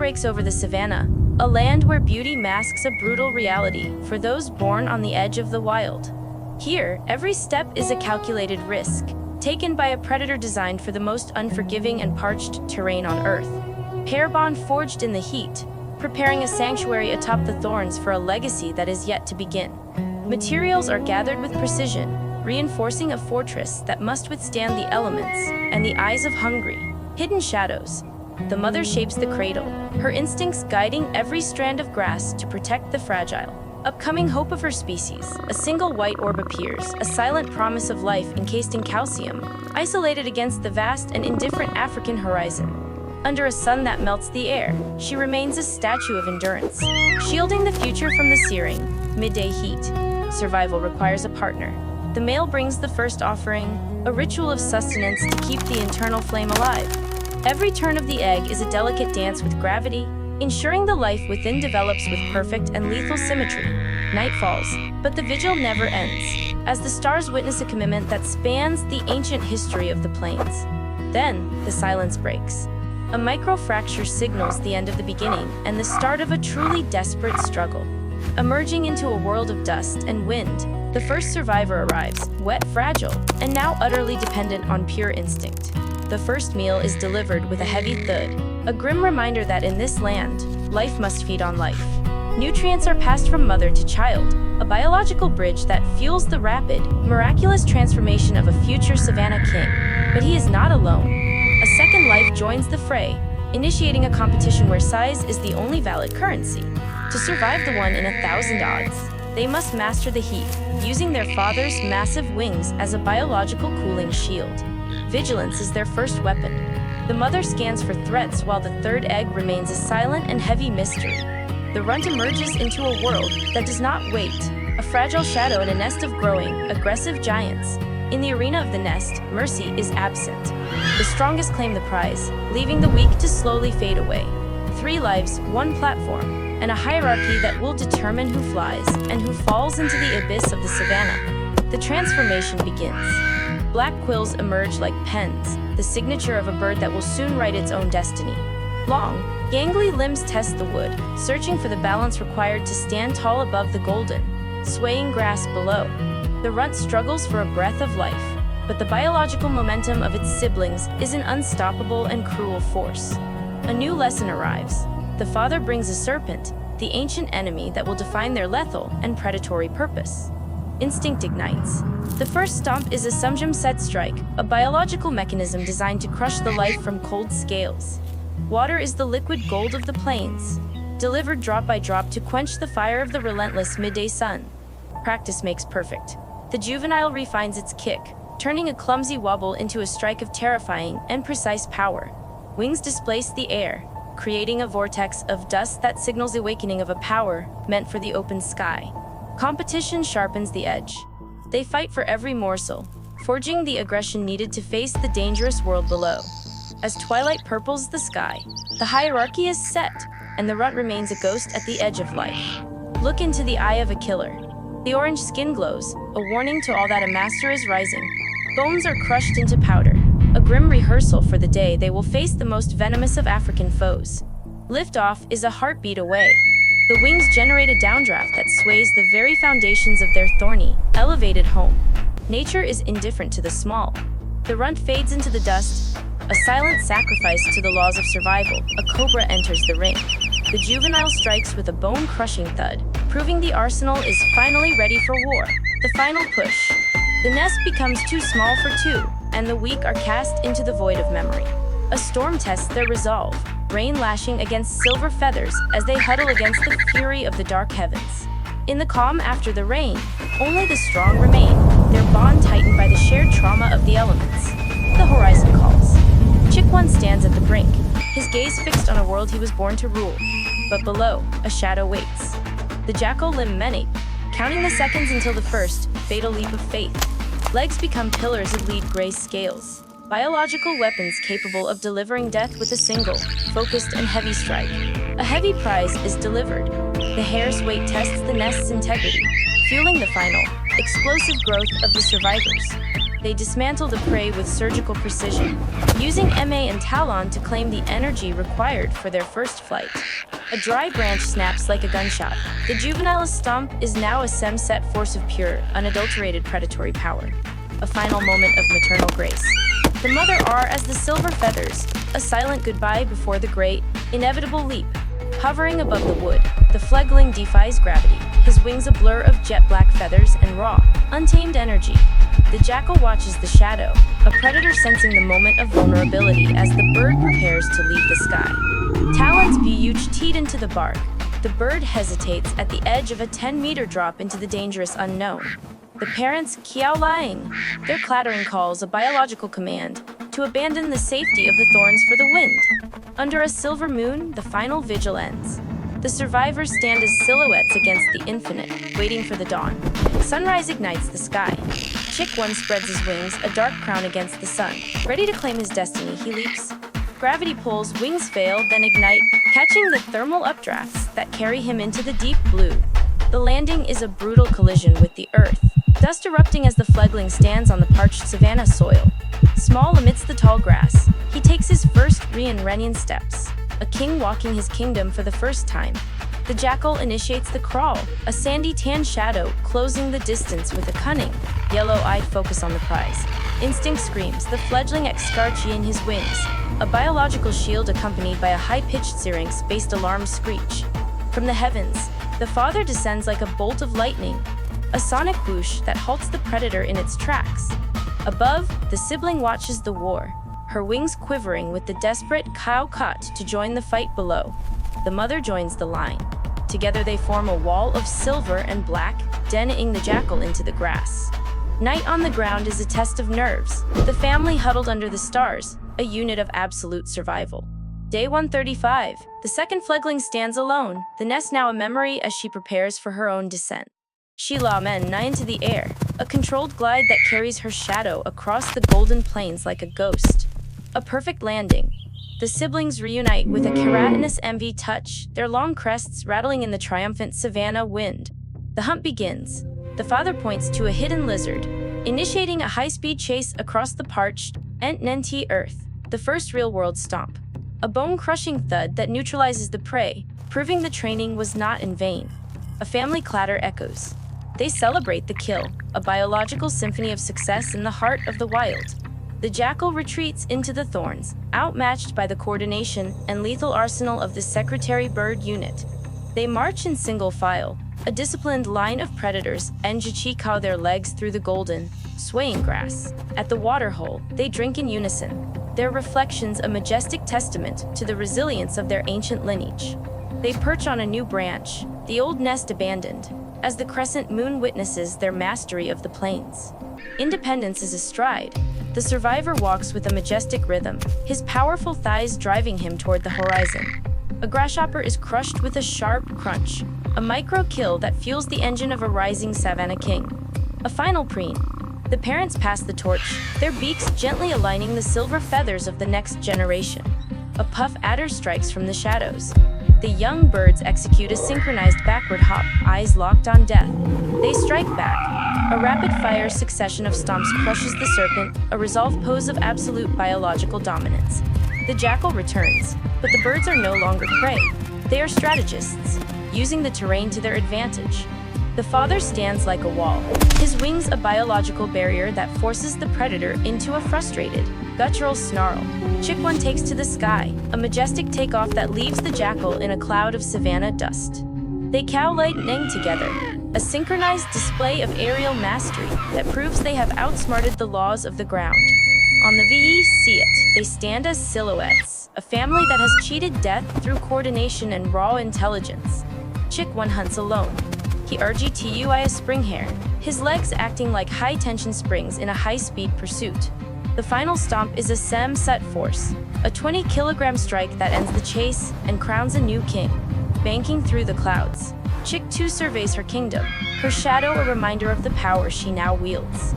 breaks over the savannah, a land where beauty masks a brutal reality for those born on the edge of the wild. Here, every step is a calculated risk, taken by a predator designed for the most unforgiving and parched terrain on Earth. Pair bond forged in the heat, preparing a sanctuary atop the thorns for a legacy that is yet to begin. Materials are gathered with precision, reinforcing a fortress that must withstand the elements and the eyes of hungry, hidden shadows. The mother shapes the cradle, her instincts guiding every strand of grass to protect the fragile, upcoming hope of her species. A single white orb appears, a silent promise of life encased in calcium, isolated against the vast and indifferent African horizon. Under a sun that melts the air, she remains a statue of endurance, shielding the future from the searing, midday heat. Survival requires a partner. The male brings the first offering, a ritual of sustenance to keep the internal flame alive. Every turn of the egg is a delicate dance with gravity, ensuring the life within develops with perfect and lethal symmetry. Night falls, but the vigil never ends, as the stars witness a commitment that spans the ancient history of the plains. Then, the silence breaks. A microfracture signals the end of the beginning and the start of a truly desperate struggle. Emerging into a world of dust and wind, the first survivor arrives, wet, fragile, and now utterly dependent on pure instinct. The first meal is delivered with a heavy thud, a grim reminder that in this land, life must feed on life. Nutrients are passed from mother to child, a biological bridge that fuels the rapid, miraculous transformation of a future savannah king. But he is not alone. A second life joins the fray, initiating a competition where size is the only valid currency. To survive the 1 in 1,000 odds, they must master the heat, using their father's massive wings as a biological cooling shield. Vigilance is their first weapon. The mother scans for threats while the third egg remains a silent and heavy mystery. The runt emerges into a world that does not wait, a fragile shadow in a nest of growing, aggressive giants. In the arena of the nest, mercy is absent. The strongest claim the prize, leaving the weak to slowly fade away. 3 lives, 1 platform, and a hierarchy that will determine who flies and who falls into the abyss of the savannah. The transformation begins. Black quills emerge like pens, the signature of a bird that will soon write its own destiny. Long, gangly limbs test the wood, searching for the balance required to stand tall above the golden, swaying grass below. The runt struggles for a breath of life, but the biological momentum of its siblings is an unstoppable and cruel force. A new lesson arrives. The father brings a serpent, the ancient enemy that will define their lethal and predatory purpose. Instinct ignites. The first stomp is a sumjum set strike, a biological mechanism designed to crush the life from cold scales. Water is the liquid gold of the plains, delivered drop by drop to quench the fire of the relentless midday sun. Practice makes perfect. The juvenile refines its kick, turning a clumsy wobble into a strike of terrifying and precise power. Wings displace the air, creating a vortex of dust that signals the awakening of a power meant for the open sky. Competition sharpens the edge. They fight for every morsel, forging the aggression needed to face the dangerous world below. As twilight purples the sky, the hierarchy is set, and the runt remains a ghost at the edge of life. Look into the eye of a killer. The orange skin glows, a warning to all that a master is rising. Bones are crushed into powder, a grim rehearsal for the day they will face the most venomous of African foes. Liftoff is a heartbeat away. The wings generate a downdraft that sways the very foundations of their thorny, elevated home. Nature is indifferent to the small. The runt fades into the dust, a silent sacrifice to the laws of survival. A cobra enters the ring. The juvenile strikes with a bone-crushing thud, proving the arsenal is finally ready for war. The final push. The nest becomes too small for 2, and the weak are cast into the void of memory. A storm tests their resolve, rain lashing against silver feathers as they huddle against the fury of the dark heavens. In the calm after the rain, only the strong remain, their bond tightened by the shared trauma of the elements. The horizon calls. Chick One stands at the brink, his gaze fixed on a world he was born to rule. But below, a shadow waits. The jackal limb menate, counting the seconds until the first, fatal leap of faith. Legs become pillars that lead gray scales. Biological weapons capable of delivering death with a single, focused and heavy strike. A heavy prize is delivered. The hair's weight tests the nest's integrity, fueling the final, explosive growth of the survivors. They dismantle the prey with surgical precision, using MA and Talon to claim the energy required for their first flight. A dry branch snaps like a gunshot. The juvenile stomp is now a sem-set force of pure, unadulterated predatory power. A final moment of maternal grace. The mother R as the silver feathers, a silent goodbye before the great, inevitable leap. Hovering above the wood, the fledgling defies gravity, his wings a blur of jet-black feathers and raw, untamed energy. The jackal watches the shadow, a predator sensing the moment of vulnerability as the bird prepares to leave the sky. Talons huge teed into the bark. The bird hesitates at the edge of a 10-meter drop into the dangerous unknown. The parents kiao lying, their clattering calls a biological command to abandon the safety of the thorns for the wind. Under a silver moon, the final vigil ends. The survivors stand as silhouettes against the infinite, waiting for the dawn. Sunrise ignites the sky. Chick 1 spreads his wings, a dark crown against the sun. Ready to claim his destiny, he leaps. Gravity pulls, wings fail, then ignite, catching the thermal updrafts that carry him into the deep blue. The landing is a brutal collision with the earth, dust erupting as the fledgling stands on the parched savanna soil. Small amidst the tall grass, he takes his first Renian steps, a king walking his kingdom for the first time. The jackal initiates the crawl, a sandy tan shadow closing the distance with a cunning, yellow-eyed focus on the prize. Instinct screams, the fledgling scorching in his wings, a biological shield accompanied by a high-pitched syrinx-based alarm screech. From the heavens, the father descends like a bolt of lightning, a sonic whoosh that halts the predator in its tracks. Above, the sibling watches the war, her wings quivering with the desperate cow caught to join the fight below. The mother joins the line. Together they form a wall of silver and black, denning the jackal into the grass. Night on the ground is a test of nerves, the family huddled under the stars, a unit of absolute survival. Day 135, the second fledgling stands alone, the nest now a memory as she prepares for her own descent. She la men nigh into the air, a controlled glide that carries her shadow across the golden plains like a ghost. A perfect landing. The siblings reunite with a keratinous MV touch, their long crests rattling in the triumphant savanna wind. The hunt begins. The father points to a hidden lizard, initiating a high-speed chase across the parched, Nenti earth, the first real-world stomp. A bone-crushing thud that neutralizes the prey, proving the training was not in vain. A family clatter echoes. They celebrate the kill, a biological symphony of success in the heart of the wild. The jackal retreats into the thorns, outmatched by the coordination and lethal arsenal of the secretary bird unit. They march in single file, a disciplined line of predators, and cow their legs through the golden, swaying grass. At the waterhole, they drink in unison, their reflections a majestic testament to the resilience of their ancient lineage. They perch on a new branch, the old nest abandoned, as the crescent moon witnesses their mastery of the plains. Independence is astride. The survivor walks with a majestic rhythm, his powerful thighs driving him toward the horizon. A grasshopper is crushed with a sharp crunch, a micro-kill that fuels the engine of a rising savannah king. A final preen. The parents pass the torch, their beaks gently aligning the silver feathers of the next generation. A puff adder strikes from the shadows. The young birds execute a synchronized backward hop, eyes locked on death. They strike back. A rapid-fire succession of stomps crushes the serpent, a resolved pose of absolute biological dominance. The jackal returns, but the birds are no longer prey. They are strategists, using the terrain to their advantage. The father stands like a wall, his wings a biological barrier that forces the predator into a frustrated, guttural snarl. Chick 1 takes to the sky, a majestic takeoff that leaves the jackal in a cloud of savanna dust. They cow lightning together, a synchronized display of aerial mastery that proves they have outsmarted the laws of the ground. On the VE, they stand as silhouettes, a family that has cheated death through coordination and raw intelligence. Chick 1 hunts alone. He RGTUI a spring hare, his legs acting like high-tension springs in a high-speed pursuit. The final stomp is a sem-set force, a 20-kilogram strike that ends the chase and crowns a new king. Banking through the clouds, Chick 2 surveys her kingdom, her shadow a reminder of the power she now wields.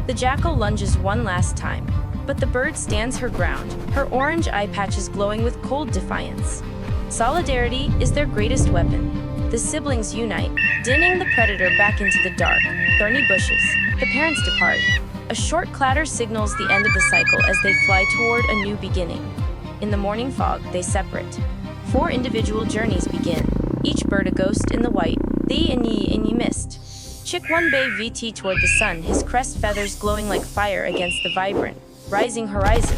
The jackal lunges one last time, but the bird stands her ground, her orange eye patches glowing with cold defiance. Solidarity is their greatest weapon. The siblings unite, dinning the predator back into the dark, thorny bushes. The parents depart. A short clatter signals the end of the cycle as they fly toward a new beginning. In the morning fog, they separate. 4 individual journeys begin, each bird a ghost in the white, thee and ye mist. Chick 1 bay VT toward the sun, his crest feathers glowing like fire against the vibrant, rising horizon.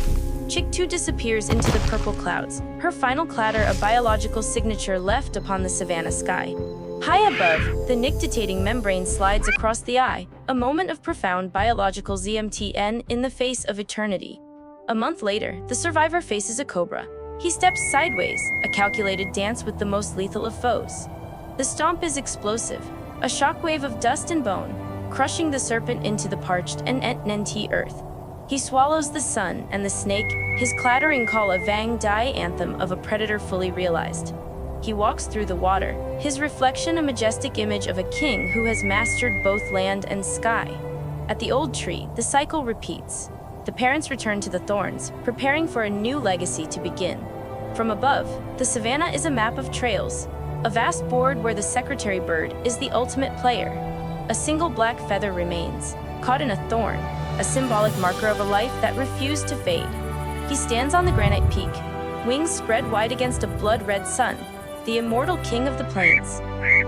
Chick 2 disappears into the purple clouds, her final clatter a biological signature left upon the savanna sky. High above, the nictitating membrane slides across the eye, a moment of profound biological ZMTN in the face of eternity. A month later, the survivor faces a cobra. He steps sideways, a calculated dance with the most lethal of foes. The stomp is explosive, a shockwave of dust and bone, crushing the serpent into the parched and NT earth. He swallows the sun and the snake, his clattering call a Vang Dai anthem of a predator fully realized. He walks through the water, his reflection a majestic image of a king who has mastered both land and sky. At the old tree, the cycle repeats. The parents return to the thorns, preparing for a new legacy to begin. From above, the savanna is a map of trails, a vast board where the secretary bird is the ultimate player. A single black feather remains, caught in a thorn, a symbolic marker of a life that refused to fade. He stands on the granite peak, wings spread wide against a blood-red sun, the immortal king of the plains.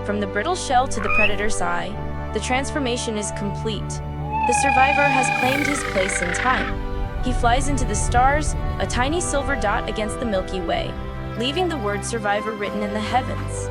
From the brittle shell to the predator's eye, the transformation is complete. The survivor has claimed his place in time. He flies into the stars, a tiny silver dot against the Milky Way, leaving the word survivor written in the heavens.